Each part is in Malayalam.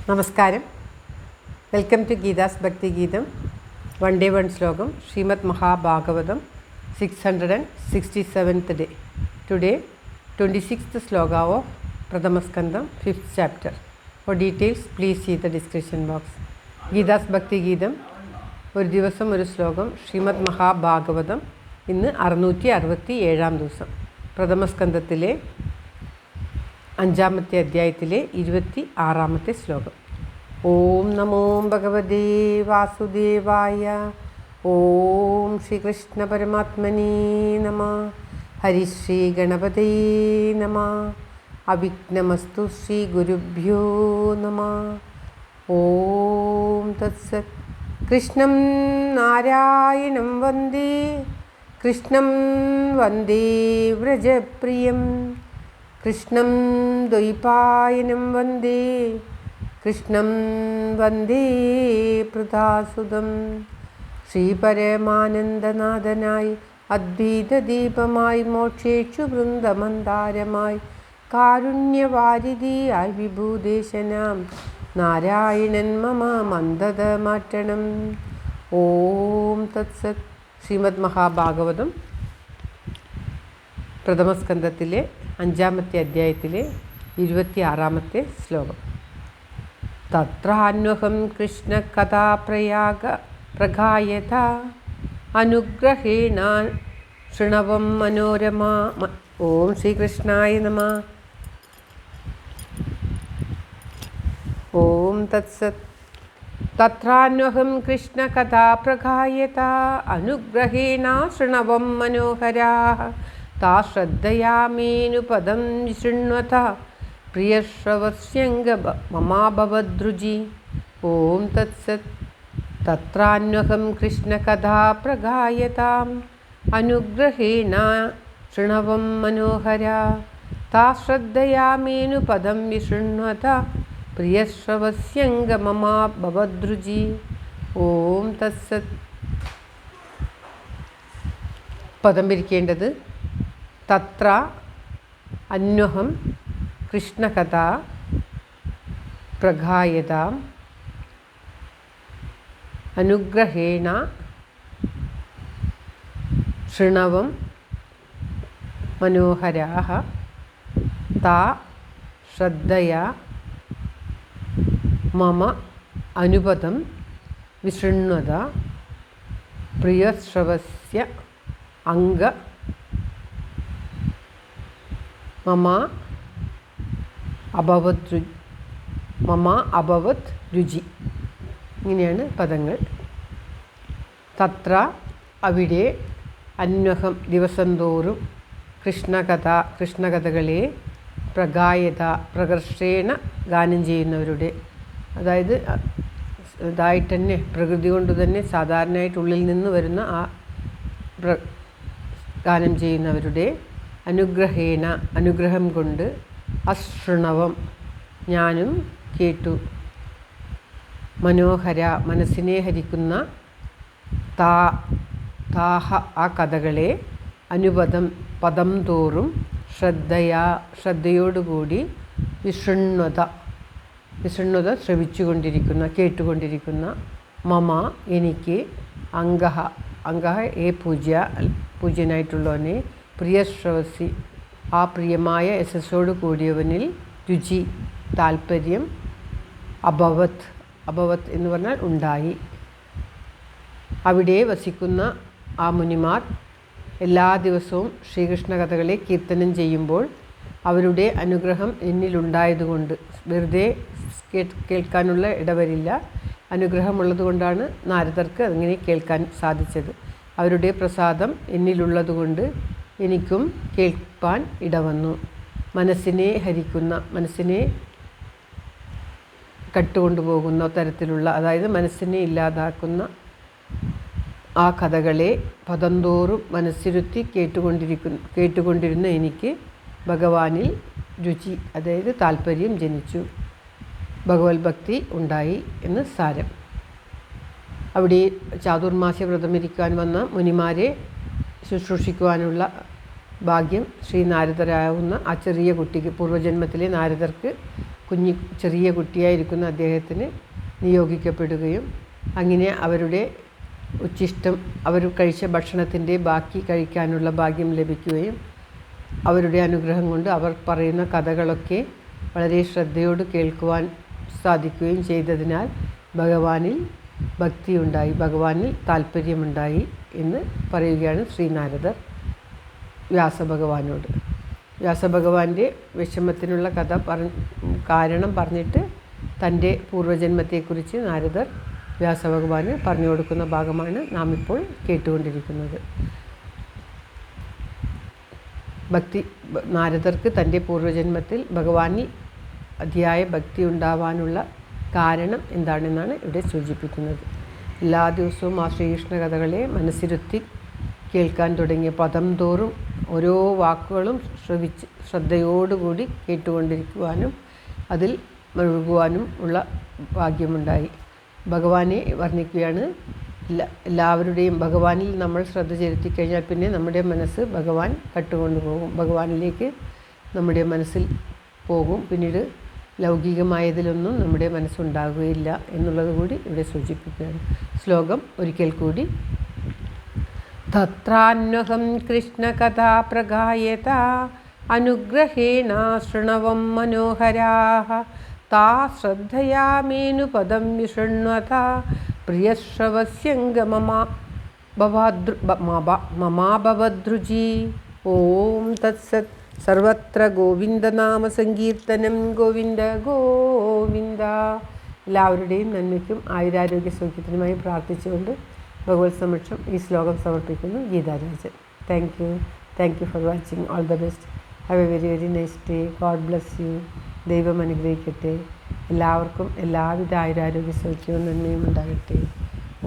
നമസ്കാരം. വെൽക്കം ടു ഗീതാസ് ഭക്തി ഗീതം. വൺ ഡേ വൺ ശ്ലോകം. Shrimad Mahabhagavatam 667th day. Today 26th sloka of Pradhamaskandam 5th chapter. For details please see the description box. Geetha's ഭക്തി ഗീതം ഒരു ദിവസം ഒരു ശ്ലോകം. ശ്രീമദ് മഹാഭാഗവതം ഇന്ന് 667 ദിവസം. പ്രഥമസ്കന്ധത്തിലെ 5ാമത്തെ അധ്യായത്തിലെ 26ാമത്തെ ശ്ലോകം. ഓം നമോ ഭഗവതേ വാസുദേവായ. ഓം ശ്രീകൃഷ്ണ പരമാത്മനേ നമഃ. ഹരിശ്രീ ഗണപതേ നമഃ. അവിഘ്നമസ്തു ശ്രീ ഗുരുഭ്യോ നമഃ. ഓം തത്സത്. കൃഷ്ണം നാരായണം വന്ദേ കൃഷ്ണം വന്ദേ വ്രജപ്രിയം കൃഷ്ണം ദ്വൈപായനം വന്ദേ കൃഷ്ണം വന്ദേ പൃഥാസുതം. ശ്രീപരമാനന്ദനാഥനായി അദ്വൈതദീപമായി മോക്ഷേക്ഷു വൃന്ദമന്ദാരമായി കാരുണ്യവാരിധിയായി വിഭൂദേശനാം നാരായണൻ മമ മന്ദത മാറ്റണം. ഓം തത്സത്. ശ്രീമദ് മഹാഭാഗവതം പ്രഥമസ്കന്ധത്തിലെ 5ാമത്തെ അധ്യായത്തിലെ 26ാമത്തെ ശ്ലോകം. തത്രാന്വഹം കൃഷ്ണ കഥാപ്രകായത അനുഗ്രഹേണ ശൃണവം മനോരമ. ഓം ശ്രീകൃഷ്ണായ നമഃ. ഓം തത്സത്. തത്രാന്വഹം കൃഷ്ണ കഥാപ്രകായത അനുഗ്രഹേണ ശൃണവം മനോഹരാഃ താശ്രദ്ധയാമേനുപദം വിശൃണ്വത പ്രിയശ്രവസ്യംഗ മമാഭവദ്രുചി. ഓം തത്സത്. തത്രാന്വഹം കൃഷ്ണ കഥാപ്രകായതാം അനുഗ്രഹേണ ശൃണവം മനോഹരാഃ താശ്രദ്ധയാമേനുപദം വിശൃണ്വത പ്രിയശ്രവസ്യംഗ മമാഭവദ്രുചി. ഓം തത്സത്. പദം പിരിക്കേണ്ടത് തത്ര അന്വഹം കൃഷ്ണകഥാ പ്രകായതാം അനുഗ്രഹേണ ശൃണവം മനോഹരാഃ താ ശ്രദ്ധയാ മമ അനുപദം വിശൃണ്വത പ്രിയശ്രവസ്യ അംഗ മമ അഭവത് രുചി. ഇങ്ങനെയാണ് പദങ്ങൾ. തത്ര അവിടെ, അന്വഹം ദിവസം തോറും, കൃഷ്ണകഥകളെ പ്രകായത പ്രകർഷേണ ഗാനം ചെയ്യുന്നവരുടെ, അതായത് ഇതായിട്ട് തന്നെ പ്രകൃതി കൊണ്ട് തന്നെ സാധാരണയായിട്ട് ഉള്ളിൽ നിന്ന് വരുന്ന ആ ഗാനം ചെയ്യുന്നവരുടെ അനുഗ്രഹേണ അനുഗ്രഹം കൊണ്ട് അശൃണവം ഞാനും കേട്ടു, മനോഹര മനസ്സിനെ ഹരിക്കുന്ന, താഹ ആ കഥകളെ, അനുപദം പദം തോറും, ശ്രദ്ധയോടുകൂടി, വിശൃണ്വത ശ്രവിച്ചുകൊണ്ടിരിക്കുന്ന കേട്ടുകൊണ്ടിരിക്കുന്ന, മമ എനിക്ക്, അംഗ ഏ പൂജ്യനായിട്ടുള്ളവനെ, പ്രിയശ്രവസി ആ പ്രിയമായ യശസ്സോട് കൂടിയവനിൽ, രുചി താല്പര്യം, അഭവത് എന്ന് പറഞ്ഞാൽ ഉണ്ടായി. അവിടെ വസിക്കുന്ന ആ മുനിമാർ എല്ലാ ദിവസവും ശ്രീകൃഷ്ണ കഥകളെ കീർത്തനം ചെയ്യുമ്പോൾ അവരുടെ അനുഗ്രഹം എന്നിലുണ്ടായതുകൊണ്ട്, വെറുതെ കേൾക്കാനുള്ള ഇടവരില്ല, അനുഗ്രഹമുള്ളത് കൊണ്ടാണ് നാരദർക്ക് അങ്ങനെ കേൾക്കാൻ സാധിച്ചത്. അവരുടെ പ്രസാദം എന്നിലുള്ളതുകൊണ്ട് എനിക്കും കേൾപ്പാൻ ഇടവന്നു. മനസ്സിനെ ഹരിക്കുന്ന, മനസ്സിനെ കട്ടുകൊണ്ടുപോകുന്ന തരത്തിലുള്ള, അതായത് മനസ്സിനെ ഇല്ലാതാക്കുന്ന ആ കഥകളെ പദംതോറും മനസ്സിരുത്തി കേട്ടുകൊണ്ടിരുന്ന എനിക്ക് ഭഗവാനിൽ രുചി, അതായത് താല്പര്യം ജനിച്ചു, ഭഗവത് ഭക്തി ഉണ്ടായി എന്ന് സാരം. അവിടെ ചാതുർമാസ്യ വ്രതമിരിക്കാൻ വന്ന മുനിമാരെ ശുശ്രൂഷിക്കുവാനുള്ള ഭാഗ്യം ശ്രീ നാരദരാവുന്ന ആ ചെറിയ കുട്ടിക്ക്, പൂർവ്വജന്മത്തിലെ നാരദർക്ക് ചെറിയ കുട്ടിയായിരിക്കുന്ന അദ്ദേഹത്തിന് നിയോഗിക്കപ്പെടുകയും അങ്ങനെ അവരുടെ ഉച്ഛിഷ്ടം അവർ കഴിച്ച ഭക്ഷണത്തിൻ്റെ ബാക്കി കഴിക്കാനുള്ള ഭാഗ്യം ലഭിക്കുകയും അവരുടെ അനുഗ്രഹം കൊണ്ട് അവർ പറയുന്ന കഥകളൊക്കെ വളരെ ശ്രദ്ധയോട് കേൾക്കുവാൻ സാധിക്കുകയും ചെയ്തതിനാൽ ഭഗവാനിൽ ഭക്തിയുണ്ടായി, ഭഗവാനിൽ താല്പര്യമുണ്ടായി എന്ന് പറയുകയാണ് ശ്രീനാരദർ വ്യാസഭഗവാനോട്. വ്യാസഭഗവാന്റെ വിഷമത്തിനുള്ള കാരണം പറഞ്ഞിട്ട് തൻ്റെ പൂർവ്വജന്മത്തെക്കുറിച്ച് നാരദർ വ്യാസഭഗവാന് പറഞ്ഞു കൊടുക്കുന്ന ഭാഗമാണ് നാം ഇപ്പോൾ കേട്ടുകൊണ്ടിരിക്കുന്നത്. നാരദർക്ക് തൻ്റെ പൂർവ്വജന്മത്തിൽ ഭഗവാനിൽ അതിയായ ഭക്തി ഉണ്ടാവാനുള്ള കാരണം എന്താണെന്നാണ് ഇവിടെ സൂചിപ്പിക്കുന്നത്. എല്ലാ ദിവസവും ആ ശ്രീകൃഷ്ണ കഥകളെ മനസ്സിരുത്തി കേൾക്കാൻ തുടങ്ങിയ പദം തോറും ഓരോ വാക്കുകളും ശ്രദ്ധയോടുകൂടി കേട്ടുകൊണ്ടിരിക്കുവാനും അതിൽ മുഴുകുവാനും ഉള്ള ഭാഗ്യമുണ്ടായി. ഭഗവാനെ വർണ്ണിക്കുകയാണ്. എല്ലാവരുടെയും ഭഗവാനിൽ നമ്മൾ ശ്രദ്ധ ചെലുത്തി കഴിഞ്ഞാൽ പിന്നെ നമ്മുടെ മനസ്സ് ഭഗവാൻ കട്ടുകൊണ്ടു പോകും, ഭഗവാനിലേക്ക് നമ്മുടെ മനസ്സിൽ പോകും. പിന്നീട് ലൗകികമായതിലൊന്നും നമ്മുടെ മനസ്സുണ്ടാകുകയില്ല എന്നുള്ളത് കൂടി ഇവിടെ സൂചിപ്പിക്കുകയാണ്. ശ്ലോകം ഒരിക്കൽ കൂടി. തത്രാന്വഹം കൃഷ്ണകഥാ പ്രഗായത അനുഗ്രഹേണ ശൃണവം മനോഹരാഃ താ ശ്രദ്ധയാ മേനു പദം വിശൃണ്വത പ്രിയശ്രവസ്യംഗമമാഭവദ്രുചി. ഓം തത്സത്. സർവത്ര ഗോവിന്ദനാമ സങ്കീർത്തനം. ഗോവിന്ദ ഗോവിന്ദ. എല്ലാവരുടെയും നന്മയ്ക്കും ആയുരാരോഗ്യ സൗഖ്യത്തിനുമായി പ്രാർത്ഥിച്ചുകൊണ്ട് ഭഗവത് സമക്ഷം ഈ ശ്ലോകം സമർപ്പിക്കുന്നു. Geetha Rajan. Thank you for watching. All the best. Have A very very nice day. God bless you. ദൈവം അനുഗ്രഹിക്കട്ടെ. എല്ലാവർക്കും എല്ലാവിധ ആയുരാരോഗ്യ സൗഖ്യവും നന്മയും ഉണ്ടാകട്ടെ.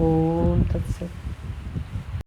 ഓം തത്സത്.